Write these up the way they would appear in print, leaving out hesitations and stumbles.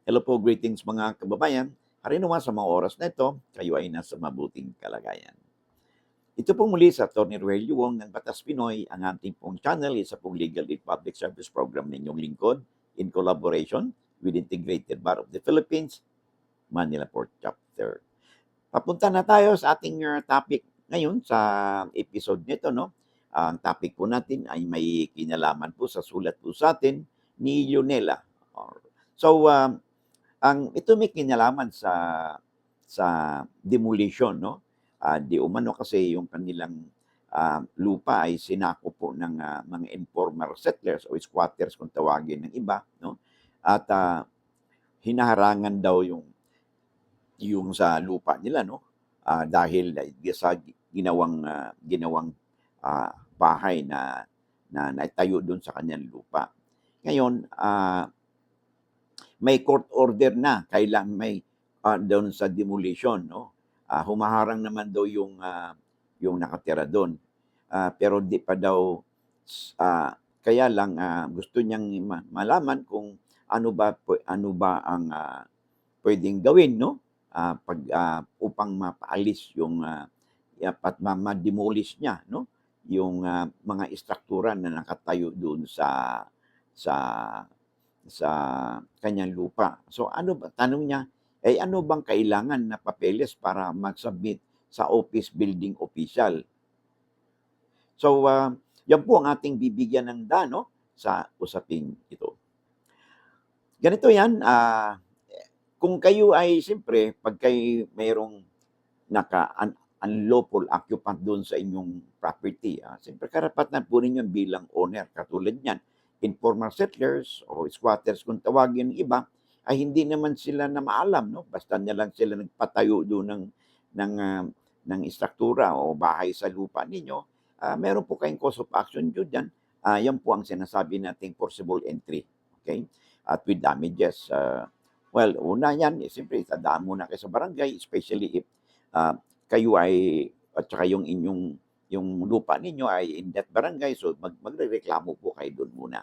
Hello po, greetings mga kababayan. Harinawa sa mga oras na ito, kayo ay nasa mabuting kalagayan. Ito pong muli sa Tony Rogelio Wong ng Batas Pinoy, ang ating pong channel, isa pong legal aid public service program ninyong lingkod in collaboration with Integrated Bar of the Philippines, Manila Port Chapter. Papunta na tayo sa ating topic ngayon sa episode nito, no? Ang topic po natin ay may kinalaman po sa sulat po sa atin ni Leonela. So, ang ito may kinalaman sa demolition 'no. Di umano kasi yung kanilang, lupa ay sinako po ng, mga informal settlers o squatters kung tawagin ng iba 'no. At, hinaharangan daw yung sa lupa nila 'no, dahil sa ginawang, bahay na naitayo dun sa kanyang lupa. Ngayon, may court order na kailang may doon sa demolition 'no. Humaharang naman daw yung nakatira do'n. Pero di pa daw kaya lang, gusto niyang malaman kung ano ba ang, puwedeng gawin 'no, upang mapaalis yung, at ma-demolish niya 'no, yung, mga istruktura na nakatayo doon sa sa kanyang lupa. So ano ba tanong niya, ano bang kailangan na papeles para mag-submit sa office building official? So, 'yan po ang ating bibigyan ng daan sa usaping ito. Ganito 'yan, kung kayo ay siyempre 'pag kayo mayroong unlawful occupant do'n sa inyong property, siyempre karapatan po ninyo bilang owner. Katulad niyan, informal settlers o squatters kung tawagin ng iba, ay hindi naman sila na maalam 'no, basta na lang sila nagpatayo do'n ng, ng istruktura o bahay sa lupa ninyo, meron po kayong cause of action diyan. 'Yan po ang sinasabi nating forcible entry, okay? At with damages, well, una niyan, siyempre dadaan muna kayo sa barangay, especially if ah, kayo ay at saka yung lupa ninyo ay in that barangay, so magrereklamo po kayo do'n muna,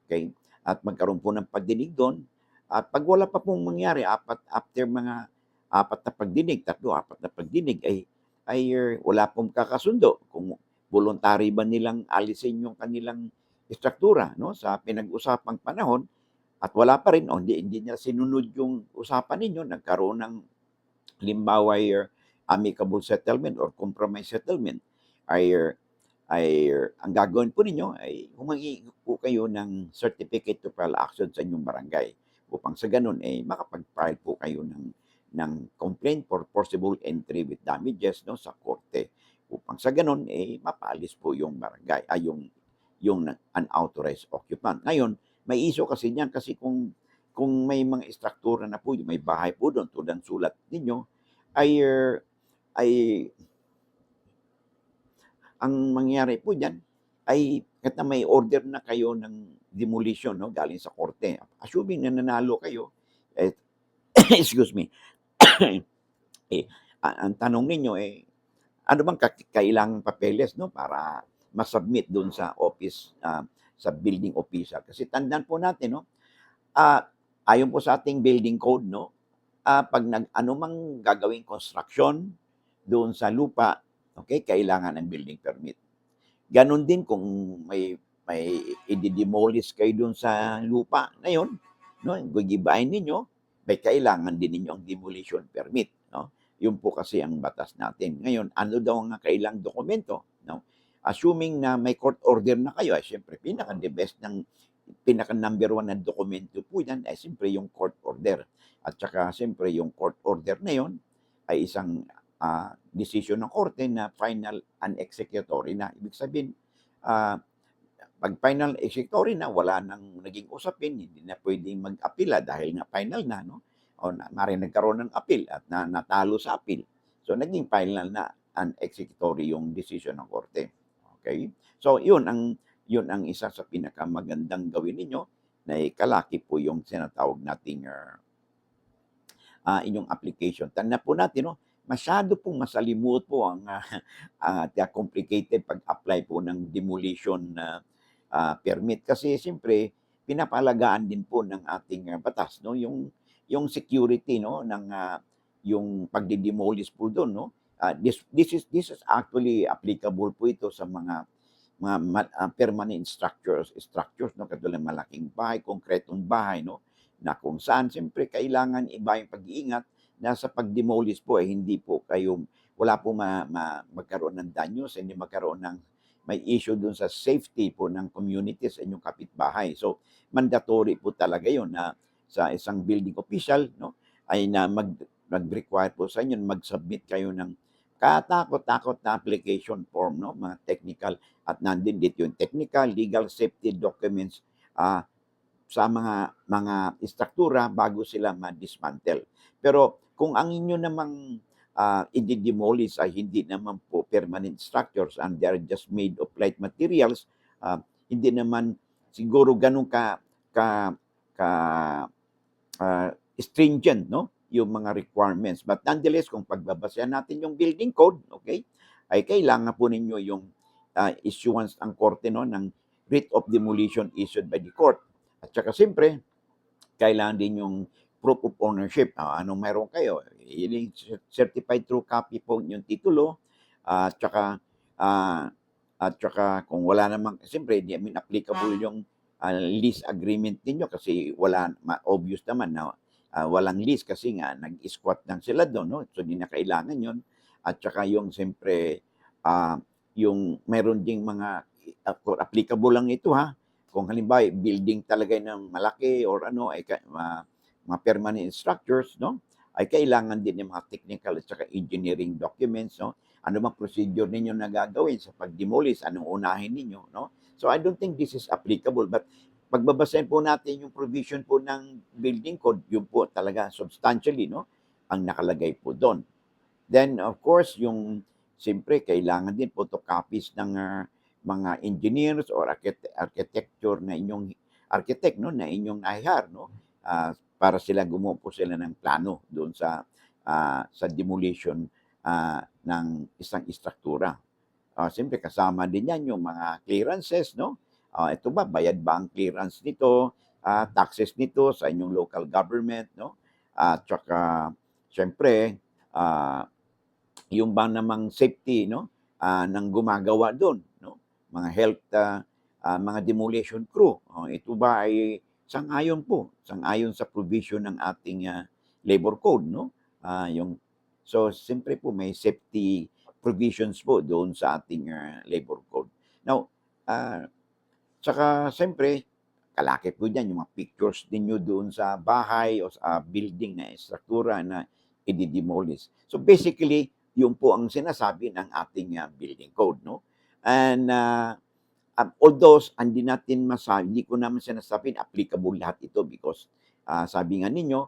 okey? At magkaroon po ng pagdinig do'n at 'pag wala pa pong mangyari after mga 4 na pagdinig, 3, 4 na pagdinig ay wala pong kakasundo kung voluntary ba nilang alisin yung kanilang istruktura 'no, sa pinag-usapang panahon at wala pa rin o hindi niya sinunod yung usapan ninyo, nagkaroon ng halimbawa amicable settlement or compromise settlement ay ang gagawin po ninyo ay humingi po kayo ng certificate to file action sa inyong barangay upang sa gano'n, makapag-file po kayo ng complaint for forcible entry with damages 'no, sa korte. Upang sa gano'n, mapaalis po yung barangay yung unauthorized occupant. Ngayon, may issue kasi niyan kasi kung may mga istruktura na po, may bahay po do'n tulad ng sulat ninyo, ay, ay ang mangyayari po diyan ay kahit na may order na kayo ng demolition 'no, galing sa korte, assuming na nanalo kayo, eh, excuse me, eh, ang tanong ninyo, ano bang kailangang papeles 'no, para ma-submit do'n sa office, sa building official. Kasi tandaan po natin 'no, ah, ayon po sa ating building code 'no, 'pag anumang gagawing construction doon sa lupa, okey, kailangan ng building permit. Gano'n din kung may ide-demolish kayo do'n sa lupa na 'yon 'no, gigibain ninyo, may kailangan din ninyo ang demolition permit 'no. 'Yun po kasi ang batas natin. Ngayon, ano daw ang kailang dokumento 'no, assuming na may court order na kayo, ay siyempre pinaka-the best pinaka-number 1 na dokumento po diyan ay siyempre yung court order. At saka siyempre yung court order na 'yon ay isang desisyon ng korte na final and executory na. Ibig sabihin, ah, 'pag final executory na, wala nang naging usapin, hindi na puwedeng mag-apela dahil nga final na 'no, o maaaring nagkaroon ng appeal at natalo sa appeal. So, naging final na and executory yung desisyon ng korte, okey? So, yun ang isa sa pinakamagandang gawin ninyo na ikalaki po yung tinatawag nating, inyong application. Tandaan po natin 'no, masyado pong masalimuot po ang, complicated pag-apply po ng demolition na, permit. Kasi siyempre pinapahalagahan din po ng ating, batas 'no, yung security, no, ng yung pagde-demolish po doon, no. This is actually applicable po ito sa mga permanent structures, no, katulad ng malaking bahay, konkretong bahay, no, na kung saan siyempre kailangan iba yung pag-iingat na sa pag-demolish po, hindi po kayo wala po magkaroon ng danyos, hindi magkaroon ng may issue dun sa safety po ng community sa inyong kapitbahay. So, mandatory po talaga yun na sa isang building official, no, ay na mag-require po sa inyo, mag-submit kayo ng katakot-takot na application form, no, mga technical, at nandun dito yung technical, legal, safety documents sa mga istruktura bago sila ma-dismantle. Pero kung ang inyo namang i-demolish ay hindi naman po permanent structures and they are just made of light materials, hindi naman siguro ganun ka ka stringent, no, yung mga requirements. But nonetheless, kung pagbabasehan natin yung building code, okay, ay kailangan po ninyo yung issuance ang korte, no, ng writ of demolition issued by the court. At saka siyempre, kailangan din yung proof of ownership. Anong meron kayo? Yung certified true copy po yung titulo. At saka, kung wala namang, siyempre, di naman applicable yung lease agreement ninyo kasi obvious naman na walang lease kasi nga nag-squat lang sila doon, no? So, di na kailangan yun. At saka yung siyempre, yung meron ding mga applicable lang ito, ha. Kung halimbawa building talaga ng malaki or ano ay mga permanent structures, no, ay kailangan din ng mga technical at saka engineering documents, no. Ano bang procedure ninyo na gagawin sa pag-demolish, anong unahin ninyo, no. So I don't think this is applicable, but pagbabasahin po natin yung provision po ng building code, yun po talaga substantially, no, ang nakalagay po doon. Then of course yung siyempre kailangan din photocopies ng mga engineers or architecture na inyong architect, no, na inyong nahihire, no, para sila gumawa po sila ng plano doon sa demolition ng isang istruktura. Siyempre kasama din yan yung mga clearances, no. Ito ba, bayad ba ang clearance nito, taxes nito sa inyong local government, no. At saka siyempre yung ba namang safety, no, ng gumagawa doon, no, mga health, mga demolition crew. Ito ba ay sang-ayon sa provision ng ating labor code, no? So siyempre po may safety provisions po doon sa ating labor code. Now, tsaka siyempre kalakip po diyan yung mga pictures ninyo doon sa bahay o sa building na istruktura na i-demolish. So basically, yun po ang sinasabi ng ating building code, no? And although hindi ko naman sinasabing applicable lahat ito because sabi nga ninyo,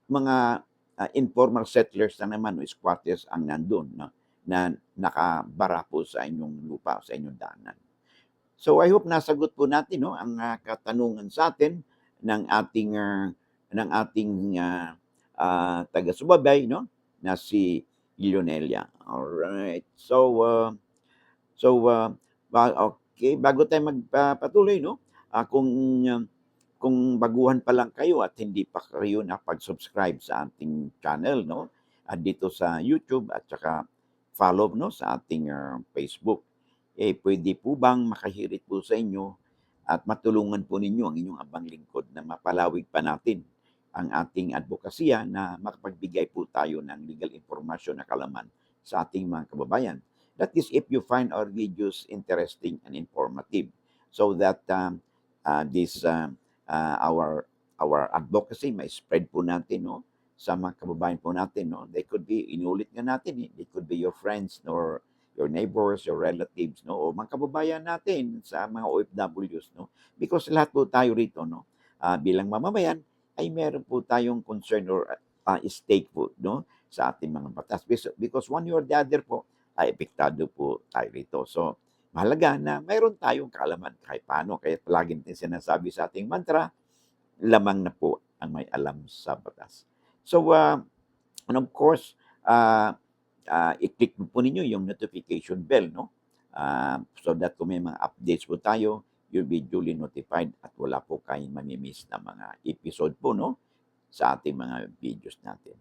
mga informal settlers na naman o squatters ang nandun, no, na nakabara po sa inyong lupa, sa inyong daanan. So I hope nasagot po natin, no, ang katanungan sa atin ng ating taga-subaybay, no, na si Leonelia. Alright. Okay, bago tayo magpatuloy, no, kung baguhan pa lang kayo at hindi pa kayo nakapag-subscribe sa ating channel, no, dito sa YouTube at saka follow, no, sa ating Facebook, pwede po bang makahirit po sa inyo at matulungan po ninyo ang inyong abang lingkod na mapalawig pa natin ang ating advokasya na makapagbigay po tayo ng legal information na kalaman sa ating mga kababayan. That is if you find our videos interesting and informative so that our advocacy may spread po natin, no, sa mga kababayan po natin, no. They could be, inulit nga natin, they could be your friends or your neighbors, your relatives, no, o mga kababayan natin sa mga OFWs, no. Because lahat po tayo rito, no, bilang mamamayan, ay meron po tayong concern or stake po, no, sa ating mga batas. Because one way or the other po, ay epektado po tayo rito. So, mahalaga na mayroon tayong kaalaman kahit paano. Kaya palagi natin sinasabi sa ating mantra, lamang na po ang may alam sa batas. So, and of course, i-click po ninyo yung notification bell, no? So that kung may mga updates po tayo, you'll be duly notified at wala po kayong mamimiss na mga episode po, no, sa ating mga videos natin.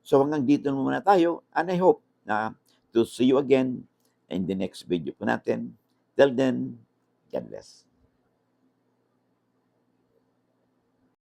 So hanggang dito muna tayo, and I hope na to see you again in the next video po natin. Till then, God bless.